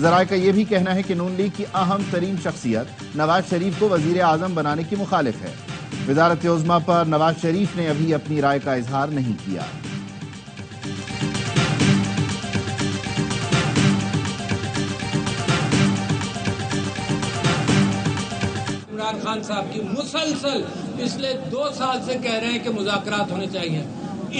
ذرائع کا یہ بھی کہنا ہے کہ نون لیگ کی اہم ترین شخصیت نواز شریف کو وزیر اعظم بنانے کی مخالف ہے۔ وزارت عظمیٰ پر نواز شریف نے ابھی اپنی رائے کا اظہار نہیں کیا۔ عمران خان صاحب کی مسلسل پچھلے 2 سال سے کہہ رہے ہیں کہ مذاکرات ہونے چاہیے،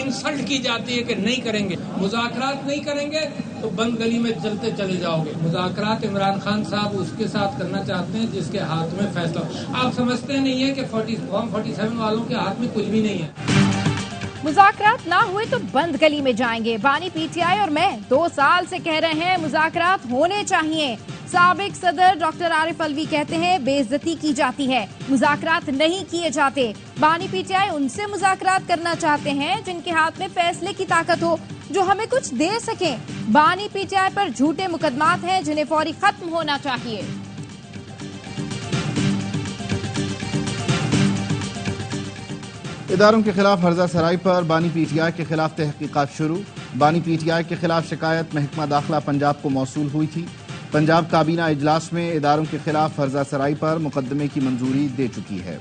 انسلٹ کی جاتی ہے کہ نہیں کریں گے، مذاکرات نہیں کریں گے تو بند گلی میں چلتے چلے جاؤ گے۔ مذاکرات عمران خان صاحب اس کے ساتھ کرنا چاہتے ہیں جس کے ہاتھ میں فیصلہ ہو۔ آپ سمجھتے نہیں ہیں کہ فارم 47 والوں کے ہاتھ میں کچھ بھی نہیں ہے۔ مذاکرات نہ ہوئے تو بند گلی میں جائیں گے۔ بانی پی ٹی آئی اور میں 2 سال سے کہہ رہے ہیں مذاکرات ہونے چاہیے۔ سابق صدر ڈاکٹر عارف الوی کہتے ہیں بے عزتی کی جاتی ہے، مذاکرات نہیں کیے جاتے۔ بانی پی ٹی آئی ان سے مذاکرات کرنا چاہتے ہیں جن کے ہاتھ میں فیصلے کی طاقت ہو، جو ہمیں کچھ دے سکیں۔ بانی پی ٹی آئی پر جھوٹے مقدمات ہیں جنہیں فوری ختم ہونا چاہیے۔ اداروں کے خلاف ہرزہ سرائی پر بانی پی ٹی آئی کے خلاف تحقیقات شروع۔ بانی پی ٹی آئی کے خلاف شکایت محکمہ داخلہ پنجاب کو موصول ہوئی تھی۔ پنجاب کابینہ اجلاس میں اداروں کے خلاف ہرزہ سرائی پر مقدمے کی منظوری دے چکی ہے۔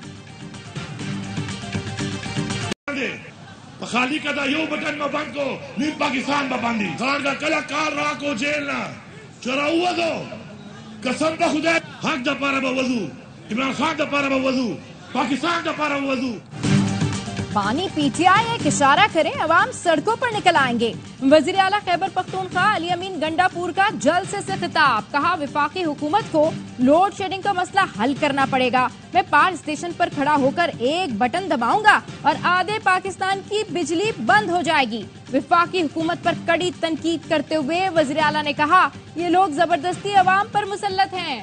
خالی کا یو بٹن میں بند کو نیم پاکستان میں بندی خان کا کلا کار را کو جیل نہ چرا ہوا دو قسم کا خدا حق دا پارا با وضو عمران خان دا پارا با وضو پاکستان دا پارا با وضو۔ بانی پی ٹی آئی ایک اشارہ کریں عوام سڑکوں پر نکل آئیں گے۔ وزیر اعلیٰ خیبر پختونخوا علی امین گنڈا پور کا جلسے سے خطاب، کہا وفاقی حکومت کو لوڈ شیڈنگ کا مسئلہ حل کرنا پڑے گا۔ میں پار اسٹیشن پر کھڑا ہو کر ایک بٹن دباؤں گا اور آدھے پاکستان کی بجلی بند ہو جائے گی۔ وفاقی حکومت پر کڑی تنقید کرتے ہوئے وزیر اعلیٰ نے کہا یہ لوگ زبردستی عوام پر مسلط ہیں۔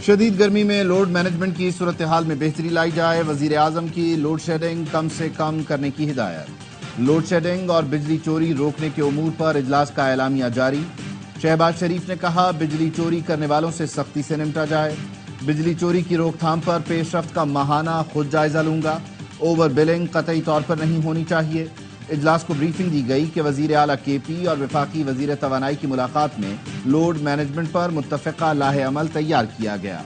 شدید گرمی میں لوڈ مینجمنٹ کی صورتحال میں بہتری لائی جائے، وزیر اعظم کی لوڈ شیڈنگ کم سے کم کرنے کی ہدایت۔ لوڈ شیڈنگ اور بجلی چوری روکنے کے امور پر اجلاس کا اعلامیہ جاری۔ شہباز شریف نے کہا بجلی چوری کرنے والوں سے سختی سے نمٹا جائے۔ بجلی چوری کی روک تھام پر پیش رفت کا ماہانہ خود جائزہ لوں گا۔ اوور بلنگ قطعی طور پر نہیں ہونی چاہیے۔ اجلاس کو بریفنگ دی گئی کہ وزیر اعلیٰ کے پی اور وفاقی وزیر توانائی کی ملاقات میں لوڈ مینجمنٹ پر متفقہ لاہ عمل تیار کیا گیا۔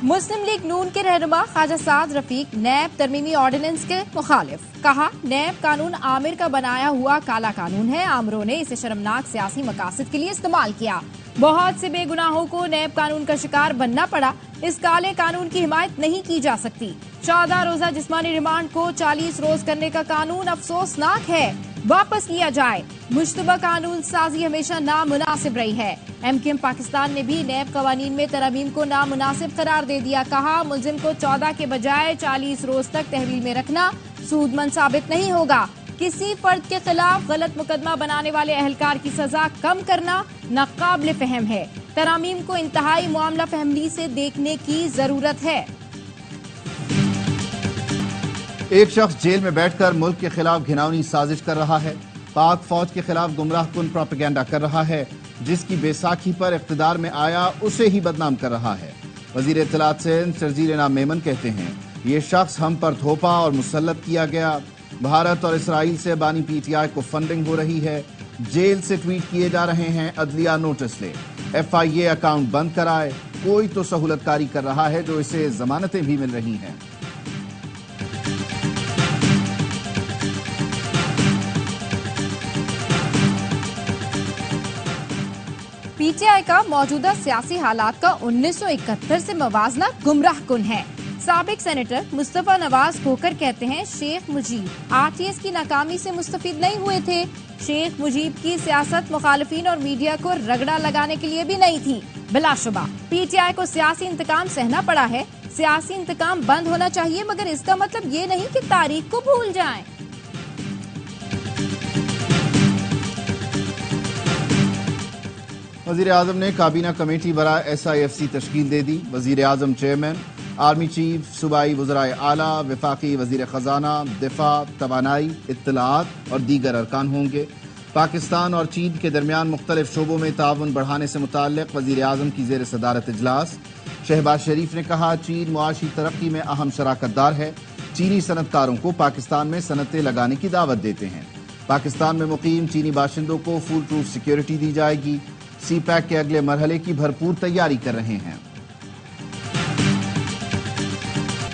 مسلم لیگ نون کے رہنما خواجہ سعد رفیق نیب ترمیمی آرڈیننس کے مخالف، کہا نیب قانون عامر کا بنایا ہوا کالا قانون ہے، عامروں نے اسے شرمناک سیاسی مقاصد کے لیے استعمال کیا۔ بہت سے بے گناہوں کو نیب قانون کا شکار بننا پڑا، اس کالے قانون کی حمایت نہیں کی جا سکتی۔ 14 روزہ جسمانی ریمانڈ کو 40 روز کرنے کا قانون افسوسناک ہے، واپس لیا جائے۔ مشتبہ قانون سازی ہمیشہ نامناسب رہی ہے۔ ایم کیو ایم پاکستان نے بھی نیب قوانین میں ترامیم کو نامناسب قرار دے دیا، کہا ملزم کو 14 کے بجائے 40 روز تک تحویل میں رکھنا سود مند ثابت نہیں ہوگا۔ کسی فرد کے خلاف غلط مقدمہ بنانے والے اہلکار کی سزا کم کرنا ناقابل فہم ہے۔ ترامیم کو انتہائی معاملہ فہمی سے دیکھنے کی ضرورت ہے۔ ایک شخص جیل میں بیٹھ کر ملک کے خلاف گھناؤنی سازش کر رہا ہے، پاک فوج کے خلاف گمراہ کن پروپیگنڈا کر رہا ہے، جس کی بیساکھی پر اقتدار میں آیا اسے ہی بدنام کر رہا ہے۔ وزیر اطلاعات سندھ شرجیل نام میمن کہتے ہیں یہ شخص ہم پر تھوپا اور مسلط کیا گیا۔ بھارت اور اسرائیل سے بانی پی ٹی آئی کو فنڈنگ ہو رہی ہے، جیل سے ٹویٹ کیے جا رہے ہیں، عدلیہ نوٹس لے، ایف آئی اے اکاؤنٹ بند کرائے، کوئی تو سہولت کاری کر رہا ہے جو اسے ضمانتیں بھی مل رہی ہیں۔ پی ٹی آئی کا موجودہ سیاسی حالات کا 1971 سے موازنہ گمراہ کن ہے۔ سابق سینیٹر مصطفیٰ نواز کھوکر کہتے ہیں شیخ مجیب آر ٹی ایس کی ناکامی سے مستفید نہیں ہوئے تھے۔ شیخ مجیب کی سیاست مخالفین اور میڈیا کو رگڑا لگانے کے لیے بھی نہیں تھی۔ بلا شبہ پی ٹی آئی کو سیاسی انتقام سہنا پڑا ہے، سیاسی انتقام بند ہونا چاہیے، مگر اس کا مطلب یہ نہیں کہ تاریخ کو بھول جائیں۔ وزیر اعظم نے کابینہ کمیٹی برائے ایس آئی ایف سی تشکیل دے دی۔ وزیر اعظم چیئرمین، آرمی چیف، صوبائی وزرائے اعلیٰ، وفاقی وزیر خزانہ، دفاع، توانائی، اطلاعات اور دیگر ارکان ہوں گے۔ پاکستان اور چین کے درمیان مختلف شعبوں میں تعاون بڑھانے سے متعلق وزیر اعظم کی زیر صدارت اجلاس۔ شہباز شریف نے کہا چین معاشی ترقی میں اہم شراکت دار ہے، چینی صنعت کاروں کو پاکستان میں صنعتیں لگانے کی دعوت دیتے ہیں۔ پاکستان میں مقیم چینی باشندوں کو فول پروف سیکیورٹی دی جائے گی، سی پیک کے اگلے مرحلے کی بھرپور تیاری کر رہے ہیں۔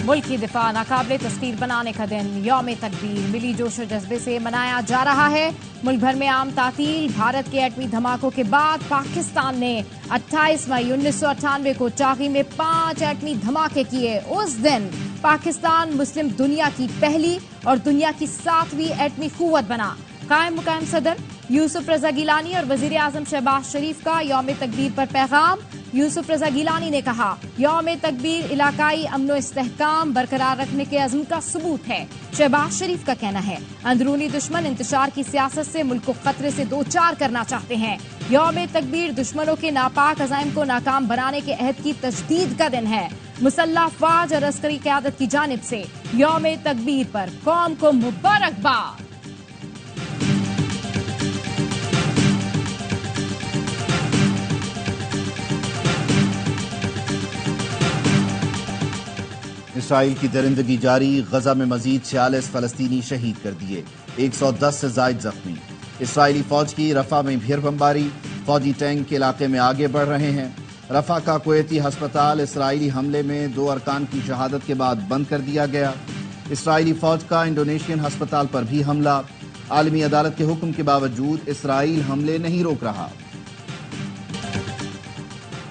ملک کی دفاع ناقابل تسخیر بنانے کا دن یوم تکبیر ملی جوش و جذبے سے منایا جا رہا ہے۔ ملک بھر میں عام تعطیل۔ بھارت کے ایٹمی دھماکوں کے بعد پاکستان نے 28 مئی 1998 کو چاغی میں 5 ایٹمی دھماکے کیے۔ اس دن پاکستان مسلم دنیا کی پہلی اور دنیا کی 7ویں ایٹمی قوت بنا۔ قائم مقام صدر یوسف رضا گیلانی اور وزیر اعظم شہباز شریف کا یوم تکبیر پر پیغام۔ یوسف رضا گیلانی نے کہا یوم تکبیر علاقائی امن و استحکام برقرار رکھنے کے عزم کا ثبوت ہے۔ شہباز شریف کا کہنا ہے اندرونی دشمن انتشار کی سیاست سے ملک کو خطرے سے دوچار کرنا چاہتے ہیں۔ یوم تکبیر دشمنوں کے ناپاک عزائم کو ناکام بنانے کے عہد کی تجدید کا دن ہے۔ مسلح افواج اور عسکری قیادت کی جانب سے یوم تکبیر پر قوم کو مبارکباد۔ اسرائیل کی درندگی جاری، غزہ میں مزید 46 فلسطینی شہید کر دیے، 110 سے زائد زخمی۔ اسرائیلی فوج کی رفح میں پھر بمباری، فوجی ٹینک علاقے میں آگے بڑھ رہے ہیں۔ رفح کا کویتی ہسپتال اسرائیلی حملے میں 2 ارکان کی شہادت کے بعد بند کر دیا گیا۔ اسرائیلی فوج کا انڈونیشین ہسپتال پر بھی حملہ، عالمی عدالت کے حکم کے باوجود اسرائیل حملے نہیں روک رہا۔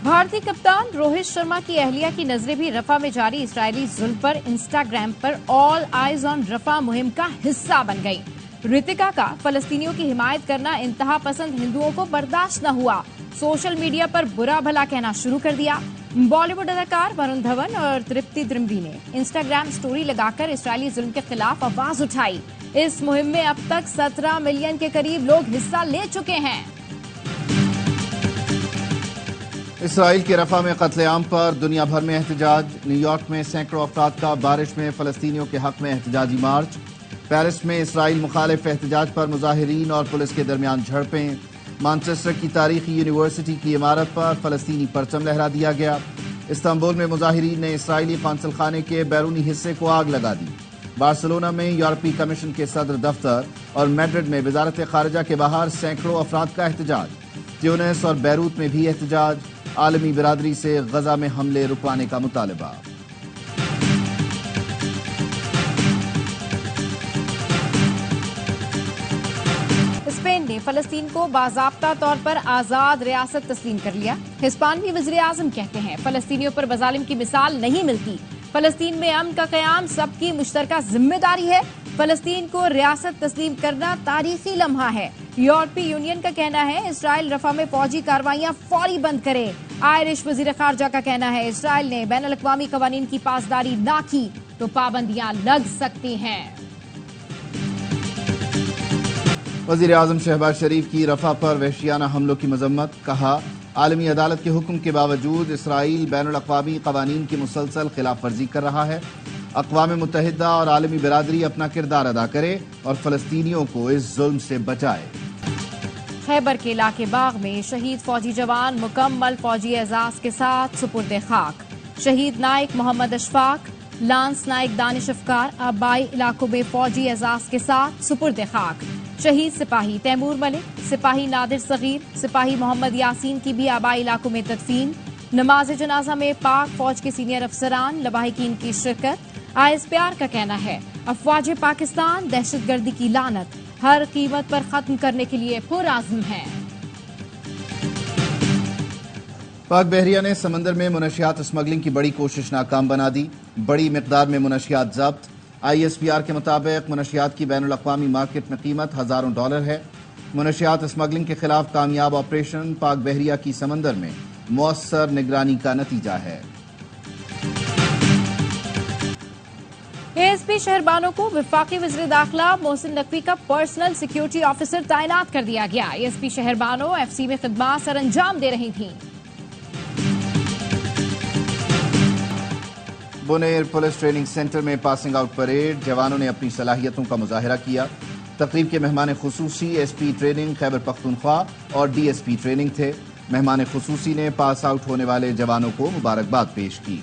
بھارتی کپتان روہت شرما کی اہلیہ کی نظریں بھی رفح میں جاری اسرائیلی ظلم پر انسٹاگرام پر آل آئیز آن رفح مہم کا حصہ بن گئی۔ رتکا کا فلسطینیوں کی حمایت کرنا انتہا پسند ہندوؤں کو برداشت نہ ہوا، سوشل میڈیا پر برا بھلا کہنا شروع کر دیا۔ بالی ووڈ اداکار ورن دھون اور ترپتی درمبی نے انسٹاگرام سٹوری لگا کر اسرائیلی ظلم کے خلاف آواز اٹھائی۔ اس مہم میں اب تک 17 ملین کے قریب لوگ حصہ لے چکے ہیں۔ اسرائیل کے رفح میں قتل عام پر دنیا بھر میں احتجاج، نیو یارک میں سینکڑوں افراد کا بارش میں فلسطینیوں کے حق میں احتجاجی مارچ، پیرس میں اسرائیل مخالف احتجاج پر مظاہرین اور پولیس کے درمیان جھڑپیں، مانچسٹر کی تاریخی یونیورسٹی کی عمارت پر فلسطینی پرچم لہرا دیا گیا، استنبول میں مظاہرین نے اسرائیلی قونصل خانے کے بیرونی حصے کو آگ لگا دی، بارسلونا میں یورپی کمیشن کے صدر دفتر اور میڈرڈ میں وزارت خارجہ کے باہر سینکڑوں افراد کا احتجاج، تیونس اور بیروت میں بھی احتجاج، عالمی برادری سے غزہ میں حملے رکوانے کا مطالبہ۔ اسپین نے فلسطین کو باضابطہ طور پر آزاد ریاست تسلیم کر لیا۔ ہسپانوی وزیر اعظم کہتے ہیں فلسطینیوں پر مظالم کی مثال نہیں ملتی، فلسطین میں امن کا قیام سب کی مشترکہ ذمہ داری ہے، فلسطین کو ریاست تسلیم کرنا تاریخی لمحہ ہے۔ یورپی یونین کا کہنا ہے اسرائیل رفح میں فوجی کارروائیاں فوری بند کرے۔ آئرش وزیر خارجہ کا کہنا ہے اسرائیل نے بین الاقوامی قوانین کی پاسداری نہ کی تو پابندیاں لگ سکتی ہیں۔ وزیر اعظم شہباز شریف کی رفح پر وحشیانہ حملوں کی مذمت، کہا عالمی عدالت کے حکم کے باوجود اسرائیل بین الاقوامی قوانین کی مسلسل خلاف ورزی کر رہا ہے، اقوام متحدہ اور عالمی برادری اپنا کردار ادا کرے اور فلسطینیوں کو اس ظلم سے بچائے۔ خیبر کے علاقے باغ میں شہید فوجی جوان مکمل فوجی اعزاز کے ساتھ سپرد خاک، شہید نائک محمد اشفاق، لانس نائک دانش افکار آبائی علاقوں میں فوجی اعزاز کے ساتھ سپرد خاک، شہید سپاہی تیمور ملک، سپاہی نادر صغیر، سپاہی محمد یاسین کی بھی آبائی علاقوں میں تدفین، نماز جنازہ میں پاک فوج کے سینئر افسران لواحقین کی شرکت۔ آئیز پیار کا کہنا ہے افواج پاکستان دہشت گردی کی لعنت ہر قیمت پر ختم کرنے کے لیے پرعزم ہے۔ پاک بحریہ نے سمندر میں منشیات اسمگلنگ کی بڑی کوشش ناکام بنا دی، بڑی مقدار میں منشیات ضبط۔ ISPR کے مطابق منشیات کی بین الاقوامی مارکیٹ میں قیمت ہزاروں ڈالر ہے۔ منشیات اسمگلنگ کے خلاف کامیاب آپریشن پاک بحریہ کی سمندر میں مؤثر نگرانی کا نتیجہ ہے۔ ASP شہربانوں کو وفاقی وزیر داخلہ محسن نقوی کا پرسنل سیکیورٹی آفیسر تعینات کر دیا گیا۔ ASP شہربانوں FC میں خدمات سر انجام دے رہی تھیں۔ بونیر پولیس ٹریننگ سینٹر میں پاسنگ آؤٹ پریڈ، جوانوں نے اپنی صلاحیتوں کا مظاہرہ کیا۔ تقریب کے مہمان خصوصی S P training Khyber Pakhtunkhwa اور ڈی ایس پی ٹریننگ تھے۔ مہمان خصوصی نے پاس آؤٹ ہونے والے جوانوں کو مبارکباد پیش کی۔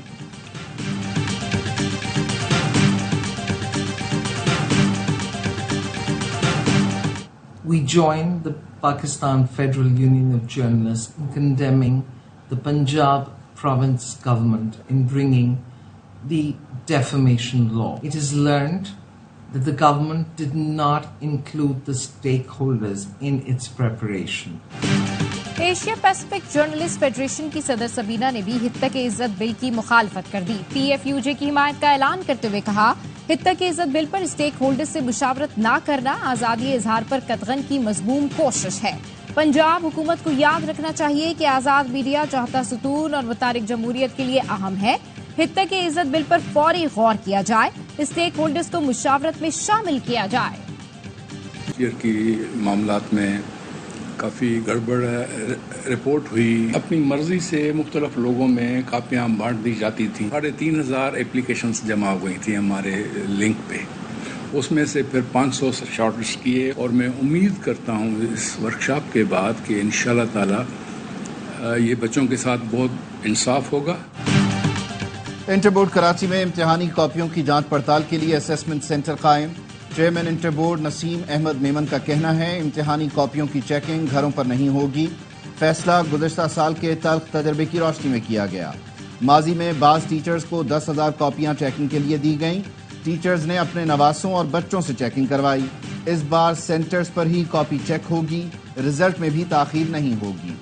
We join the Pakistan Federal Union of Journalists in condemning the Punjab province government in bringing the defamation law. It is learned that the government did not include the stakeholders in its preparation. Asia Pacific journalist federation کی صدر سبینہ نے بھی حتیٰ کے عزت بل کی مخالفت کر دی۔ پی ایف یو جے کی حمایت کا اعلان کرتے ہوئے کہا، حتیٰ کے عزت بل پر اسٹیک ہولڈر سے مشاورت نہ کرنا آزادی اظہار پر قدغن کی مذموم کوشش ہے۔ پنجاب حکومت کو یاد رکھنا چاہیے کہ آزاد میڈیا چوتھا ستون اور متحرک جمہوریت کے لیے اہم ہے۔ حتیٰ کے عزت بل پر فوری غور کیا جائے، اسٹیک ہولڈرز کو مشاورت میں شامل کیا جائے۔ کی معاملات میں کافی گڑبڑ رپورٹ ہوئی، اپنی مرضی سے مختلف لوگوں میں کاپیاں بانٹ دی جاتی تھیں۔ 3,500 اپلیکیشنز جمع ہو گئی تھیں ہمارے لنک پہ، اس میں سے پھر 500 شارٹ لسٹ کیے، اور میں امید کرتا ہوں اس ورکشاپ کے بعد کہ انشاءاللہ تعالی یہ بچوں کے ساتھ بہت انصاف ہوگا۔ انٹر بورڈ کراچی میں امتحانی کاپیوں کی جانچ پڑتال کے لیے اسیسمنٹ سینٹر قائم۔ چیئرمین انٹر بورڈ نسیم احمد میمن کا کہنا ہے امتحانی کاپیوں کی چیکنگ گھروں پر نہیں ہوگی۔ فیصلہ گزشتہ سال کے تلخ تجربے کی روشنی میں کیا گیا۔ ماضی میں بعض ٹیچرز کو 10,000 کاپیاں چیکنگ کے لیے دی گئیں۔ ٹیچرز نے اپنے نواسوں اور بچوں سے چیکنگ کروائی۔ اس بار سینٹرز پر ہی کاپی چیک ہوگی، رزلٹ میں بھی تاخیر نہیں ہوگی۔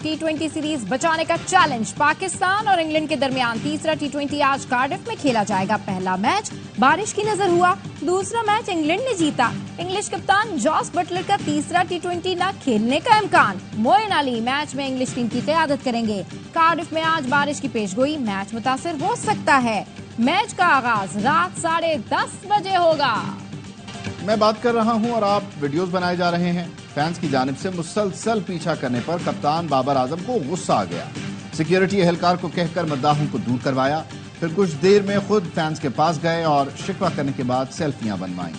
T20 سیریز بچانے کا چیلنج، پاکستان اور انگلینڈ کے درمیان تیسرا T20 آج کارڈف میں کھیلا جائے گا۔ پہلا میچ بارش کی نظر ہوا، دوسرا میچ انگلینڈ نے جیتا۔ انگلش کپتان جاس بٹلر کا تیسرا T20 نہ کھیلنے کا امکان، موئن علی میچ میں انگلش ٹیم کی قیادت کریں گے۔ کارڈف میں آج بارش کی پیش گوئی، میچ متاثر ہو سکتا ہے۔ میچ کا آغاز رات 10:30 بجے ہوگا۔ میں بات کر رہا ہوں اور آپ ویڈیوز بنائے جا رہے ہیں۔ فینس کی جانب سے مسلسل پیچھا کرنے پر کپتان بابر اعظم کو غصہ آ گیا۔ سیکیورٹی اہلکار کو کہہ کر مداحوں کو دور کروایا، پھر کچھ دیر میں خود فینس کے پاس گئے اور شکوہ کرنے کے بعد سیلفیاں بنوائیں۔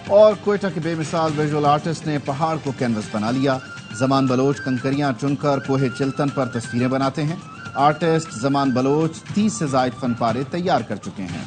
اور کوئٹہ کے بے مثال ویژول آرٹسٹ نے پہاڑ کو کینوس بنا لیا۔ زمان بلوچ کنکریاں چن کر کوہ چلتن پر تصویریں بناتے ہیں۔ آرٹسٹ زمان بلوچ 30 سے زائد فن پارے تیار کر چکے ہیں۔